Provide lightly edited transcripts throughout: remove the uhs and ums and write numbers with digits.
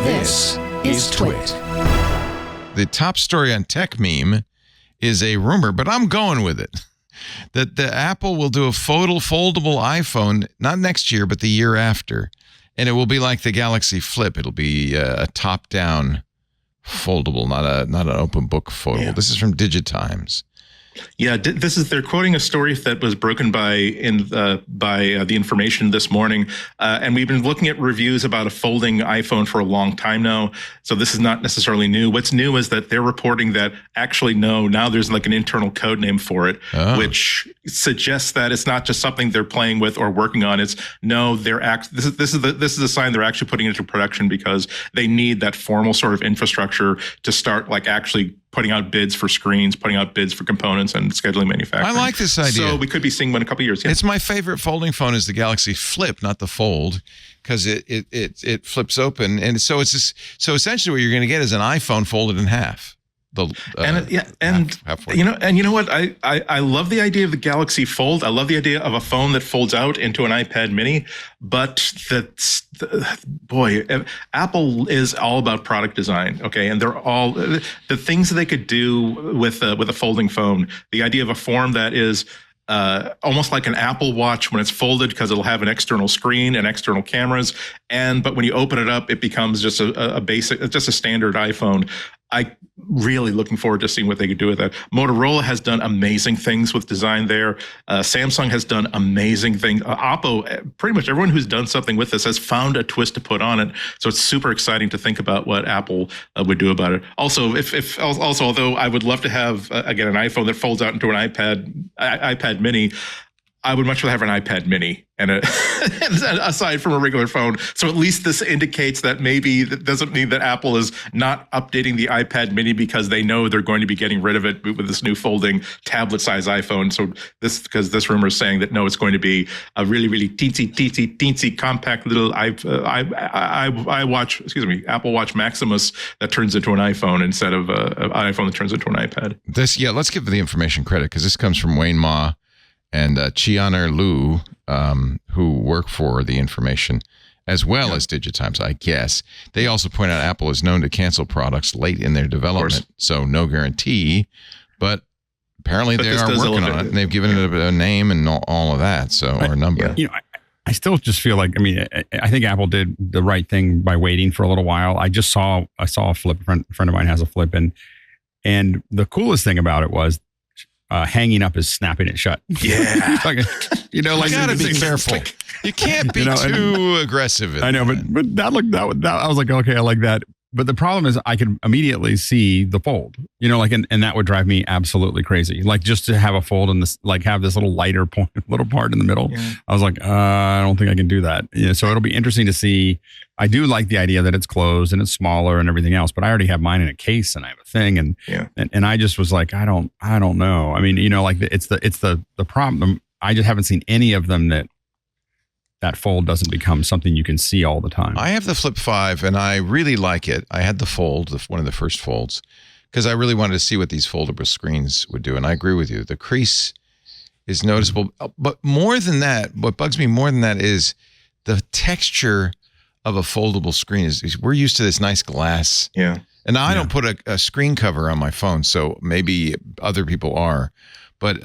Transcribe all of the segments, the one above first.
This is TWiT. The top story on Tech Meme is a rumor, but I'm going with it, that the Apple will do a foldable iPhone, not next year, but the year after. And it will be like the Galaxy Flip. It'll be a top-down foldable, not an open book foldable. Yeah. This is from Digitimes. Yeah, they're quoting a story that was broken by the Information this morning, and we've been looking at reviews about a folding iPhone for a long time now. So this is not necessarily new. What's new is that they're reporting that actually now there's like an internal code name for it, which suggests that it's not just something they're playing with or working on. It's this is a sign they're actually putting into production because they need that formal sort of infrastructure to start like actually putting out bids for screens, putting out bids for components, and scheduling manufacturing. I like this idea. So we could be seeing one in a couple of years. Yeah. It's my favorite folding phone is the Galaxy Flip, not the Fold, because it flips open, and so it's just, so essentially what you're going to get is an iPhone folded in half. You know what? I love the idea of the Galaxy Fold. I love the idea of a phone that folds out into an iPad Mini. But Apple is all about product design, okay? And they're all the things that they could do with a folding phone. The idea of a form that is almost like an Apple Watch when it's folded, because it'll have an external screen and external cameras. But when you open it up, it becomes just a standard iPhone. I'm really looking forward to seeing what they could do with that. Motorola has done amazing things with design there. Samsung has done amazing things. Oppo, pretty much everyone who's done something with this has found a twist to put on it. So it's super exciting to think about what Apple would do about it. Also, although I would love to have again an iPhone that folds out into an iPad Mini, I would much rather have an iPad Mini and aside from a regular phone. So at least this indicates that maybe that doesn't mean that Apple is not updating the iPad Mini because they know they're going to be getting rid of it with this new folding tablet-size iPhone. So because this rumor is saying that no, it's going to be a really, really teensy compact little Apple Watch Maximus that turns into an iPhone instead of an iPhone that turns into an iPad. Let's give the Information credit, because this comes from Wayne Ma and Chianer Liu, who work for the Information, as well as Digitimes, I guess. They also point out Apple is known to cancel products late in their development, so no guarantee. But apparently they are working on it, and they've given it a name and all of that, or a number. You know, I still just feel like, I think Apple did the right thing by waiting for a little while. I saw a Flip. A friend of mine has a Flip, and the coolest thing about it was, hanging up is snapping it shut. Yeah. You gotta be careful. You can't be too aggressive. I know, but that I was like, okay, I like that. But the problem is I could immediately see the fold, and that would drive me absolutely crazy. Like, just to have a fold and this, like, have this little lighter little part in the middle. Yeah. I was like, I don't think I can do that. So it'll be interesting to see. I do like the idea that it's closed and it's smaller and everything else, but I already have mine in a case and I have a thing. And I just was like, I don't know. It's the problem. I just haven't seen any of them that fold doesn't become something you can see all the time. I have the Flip 5 and I really like it. I had the Fold, one of the first folds, because I really wanted to see what these foldable screens would do. And I agree with you. The crease is noticeable. But more than that, what bugs me more than that is the texture of a foldable screen. Is we're used to this nice glass. Yeah. And I don't put a screen cover on my phone, so maybe other people are. But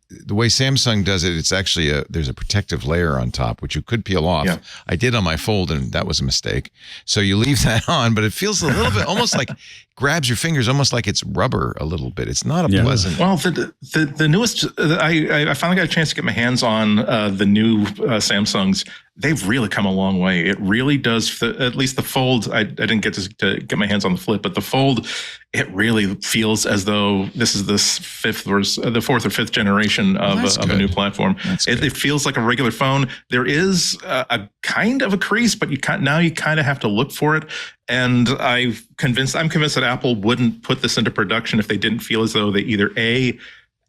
the way Samsung does it, it's actually there's a protective layer on top, which you could peel off. Yeah. I did on my Fold, and that was a mistake. So you leave that on, but it feels a little bit almost like grabs your fingers, almost like it's rubber a little bit. It's not a pleasant. Well, the newest, I finally got a chance to get my hands on the new Samsungs. They've really come a long way. It really does. At least the Fold, I didn't get to get my hands on the Flip, but the Fold, it really feels as though this is the fourth or fifth generation of a new platform. It feels like a regular phone. There is a kind of a crease, but you kind of have to look for it. And I'm convinced that Apple wouldn't put this into production if they didn't feel as though they either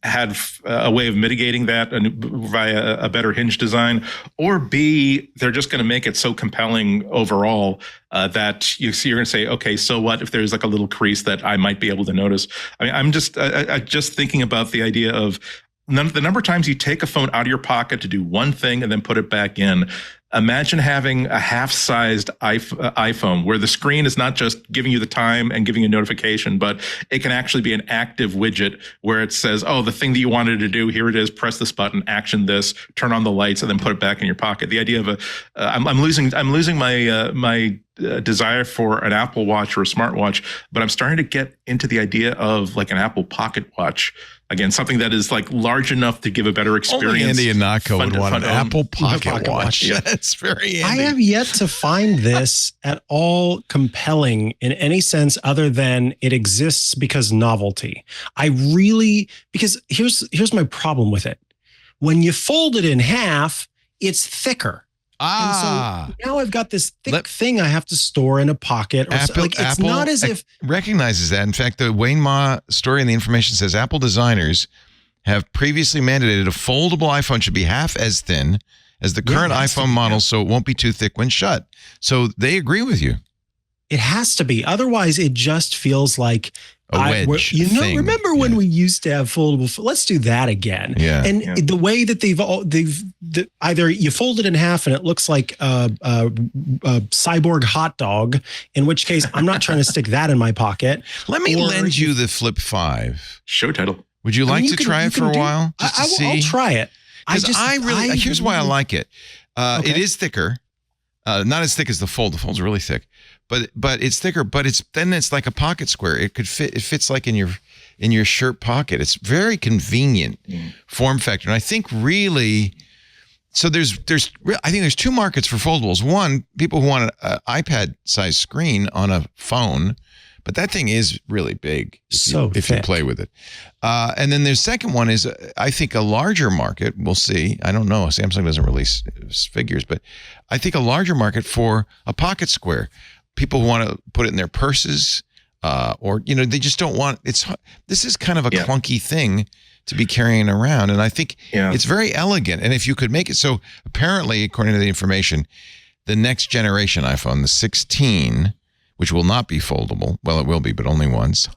had a way of mitigating that via a better hinge design, or B, they're just going to make it so compelling overall that you're going to say, okay, so what if there's like a little crease that I might be able to notice? I'm just thinking about the idea of the number of times you take a phone out of your pocket to do one thing and then put it back in. Imagine having a half-sized iPhone where the screen is not just giving you the time and giving you a notification, but it can actually be an active widget where it says, oh, the thing that you wanted to do, here it is, press this button, action this, turn on the lights, and then put it back in your pocket. The idea of I'm losing my desire for an Apple Watch or a smartwatch, but I'm starting to get into the idea of like an Apple Pocket Watch. Again, something that is like large enough to give a better experience. Only Andy Ihnatko would want an Apple Pocket Watch. Yeah. That's very handy. I have yet to find this at all compelling in any sense other than it exists because novelty. Because here's my problem with it. When you fold it in half, it's thicker. And so now I've got this thick thing I have to store in a pocket. Or it's not as if recognizes that. In fact, the Wayne Ma story in the information says Apple designers have previously mandated a foldable iPhone should be half as thin as the current iPhone model, so it won't be too thick when shut. So they agree with you. It has to be. Otherwise, it just feels like a wedge. Remember when we used to have foldable? Let's do that again. Yeah. And the way that they've either you fold it in half and it looks like a cyborg hot dog, in which case I'm not trying to stick that in my pocket. Let me lend you the Flip 5. Show title. Would you like to try it for a while? Just to see? I'll try it. Here's why I like it. It is thicker. Not as thick as the Fold. The Fold's really thick, but it's thicker. But it's like a pocket square. It could fit. It fits like in your shirt pocket. It's very convenient form factor. And I think really, so I think there's two markets for foldables. One, people who want an iPad size screen on a phone, but that thing is really big if you play with it. And then the second one is, I think, a larger market. We'll see. I don't know. Samsung doesn't release figures, but I think a larger market for a pocket square. People who want to put it in their purses, or they just don't want. This is kind of a clunky thing to be carrying around, and I think it's very elegant. And if you could make it so, apparently, according to the information, the next generation iPhone, the 16. Which will not be foldable. Well, it will be, but only once.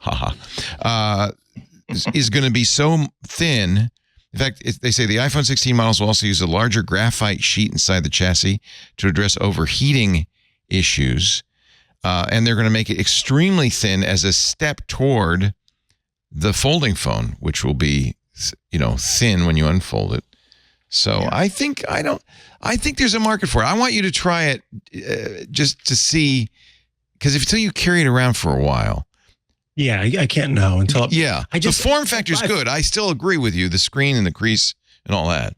Is going to be so thin. In fact, they say the iPhone 16 models will also use a larger graphite sheet inside the chassis to address overheating issues. And they're going to make it extremely thin as a step toward the folding phone, which will be, thin when you unfold it. So I think there's a market for it. I want you to try it just to see. Because until you carry it around for a while. Yeah, I can't know until. Yeah, the form factor is good. I still agree with you. The screen and the crease and all that.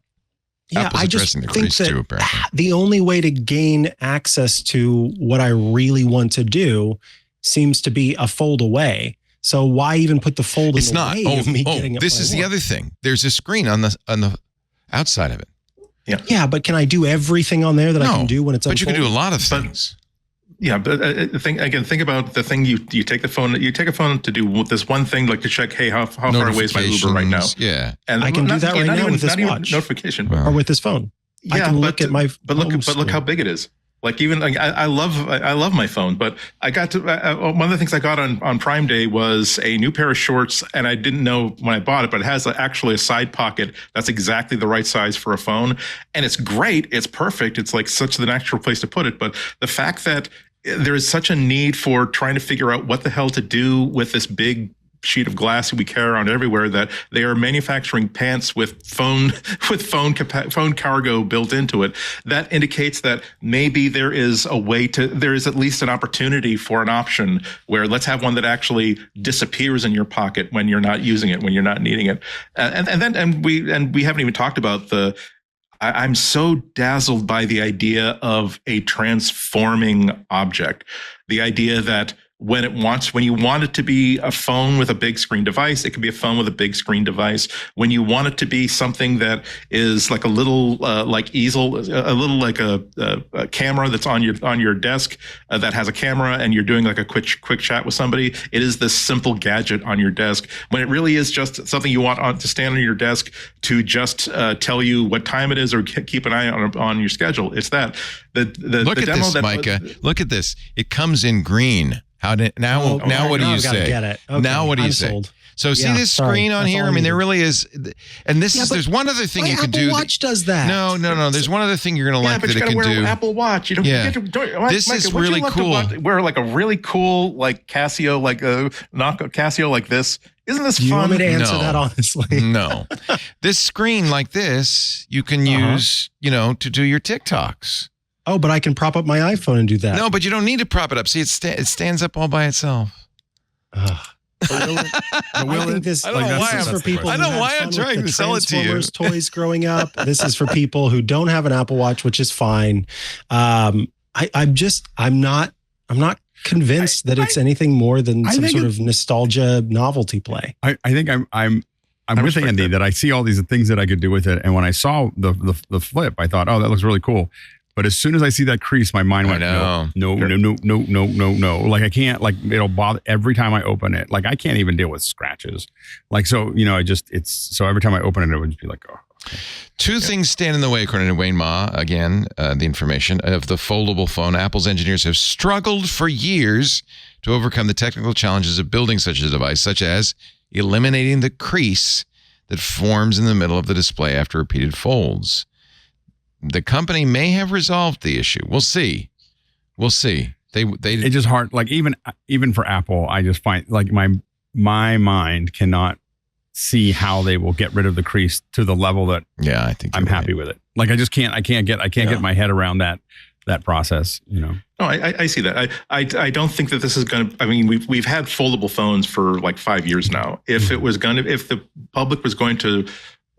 Yeah, Apple's I just addressing the think crease that too, apparently. The only way to gain access to what I really want to do seems to be a fold away. So why even put the fold in the way of me getting it? This is the other thing. There's a screen on the outside of it. Yeah, but can I do everything on there that I can do when it's unfolded? But you can do a lot of things. Yeah, but think about the thing you take a phone to do this one thing, like to check, hey, how far away is my Uber right now? Yeah, and I can do that right now with this watch notification or with this phone. Yeah, I can look at my. But look how big it is. Like even I love my phone, but I got to one of the things I got on Prime Day was a new pair of shorts, and I didn't know when I bought it, but it has actually a side pocket that's exactly the right size for a phone, and it's great. It's perfect. It's like such the natural place to put it. But the fact that there is such a need for trying to figure out what the hell to do with this big sheet of glass that we carry around everywhere, that they are manufacturing pants with phone cargo built into it. That indicates that maybe there is at least an opportunity for an option where let's have one that actually disappears in your pocket when you're not using it, when you're not needing it. And we haven't even talked about I'm so dazzled by the idea of a transforming object. The idea that when you want it to be a phone with a big screen device, it can be a phone with a big screen device. When you want it to be something that is like a little like easel, a little like a camera that's on your desk that has a camera, and you're doing like a quick chat with somebody, it is this simple gadget on your desk. When it really is just something you want to stand on your desk to just tell you what time it is or keep an eye on your schedule. It's that. Look at this, Mikah. Look at this. It comes in green. What do you say? Get it. Okay, now what do you say? Sold. So see this screen on here? I mean, there really is. And there's one other thing you can do. Apple Watch does that. No. There's one other thing you're going to like that it can wear do. An Apple Watch. You don't get to. This is really cool. Wear like a really cool like Casio, like a Casio like this. Isn't this fun? You want me to answer that honestly? No. This screen like this, you can use, to do your TikToks. Oh, but I can prop up my iPhone and do that. No, but you don't need to prop it up. See, it stands up all by itself. I think this I don't know why is for people. I don't know why I'm trying to sell it to you. Toys growing up. This is for people who don't have an Apple Watch, which is fine. I'm not convinced that it's anything more than some sort of nostalgia novelty play. I think I'm with Andy that I see all these things that I could do with it, and when I saw the flip, I thought, oh, that looks really cool. But as soon as I see that crease, my mind went, no. Like I can't, like it'll bother every time I open it. Like I can't even deal with scratches. Like, so, so every time I open it, it would just be like, oh. Okay. Two things stand in the way, according to Wayne Ma, again, the information of the foldable phone. Apple's engineers have struggled for years to overcome the technical challenges of building such a device, such as eliminating the crease that forms in the middle of the display after repeated folds. The company may have resolved the issue. We'll see. It's just hard. Like even for Apple, I just find like my mind cannot see how they will get rid of the crease to the level that I think I'm happy with it. Like I just can't. I can't get my head around that process. No, I see that. I don't think that this is going to. I mean, we've had foldable phones for like 5 years now. If the public was going to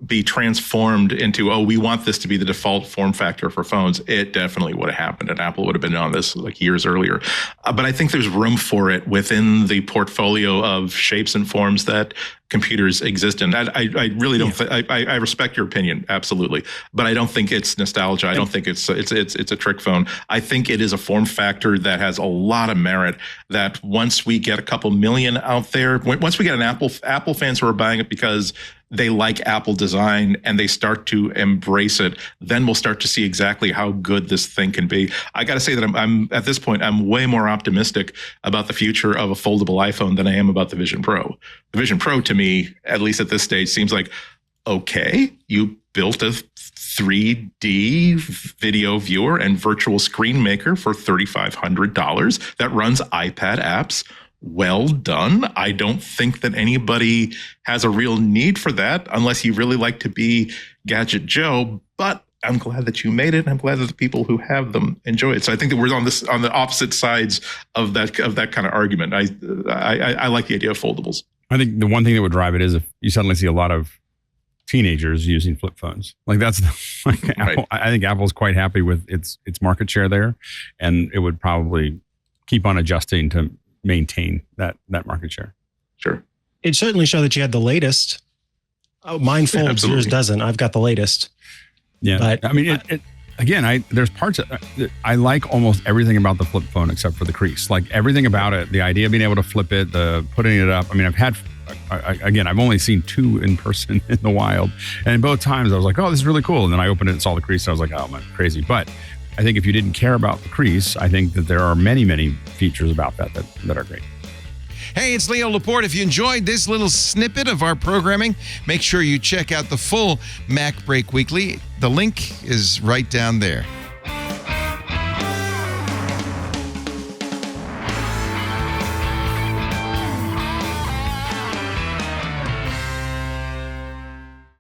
be transformed into, we want this to be the default form factor for phones, it definitely would have happened, and Apple would have been on this like years earlier. But I think there's room for it within the portfolio of shapes and forms that computers exist in. I really don't. I respect your opinion, absolutely, but I don't think it's nostalgia. I don't think it's a trick phone. I think it is a form factor that has a lot of merit. That once we get a couple million out there, once we get an Apple fans who are buying it because they like Apple design and they start to embrace it, then we'll start to see exactly how good this thing can be. I got to say that I'm at this point, I'm way more optimistic about the future of a foldable iPhone than I am about the Vision Pro. The Vision Pro, to me, at least at this stage, seems like, okay, you built a 3D video viewer and virtual screen maker for $3,500 that runs iPad apps. Well done. I don't think that anybody has a real need for that unless you really like to be Gadget Joe, but I'm glad that you made it. I'm glad that the people who have them enjoy it. So I think that we're on the opposite sides of that kind of argument. I like the idea of foldables. I think the one thing that would drive it is if you suddenly see a lot of teenagers using flip phones. Like that's like right. Apple, I think Apple's quite happy with its market share there, and it would probably keep on adjusting to maintain that market share. Sure. It certainly showed that you had the latest. Oh, mine folds, yours doesn't. I've got the latest. Yeah. But I mean, there's parts of, I like almost everything about the flip phone except for the crease. Like everything about it, the idea of being able to flip it, the putting it up. I mean, I've only seen 2 in person in the wild. And in both times I was like, oh, this is really cool. And then I opened it and saw the crease. And I was like, oh, man, crazy. But I think if you didn't care about the crease, I think that there are many, many features about that are great. Hey, it's Leo Laporte. If you enjoyed this little snippet of our programming, make sure you check out the full MacBreak Weekly. The link is right down there.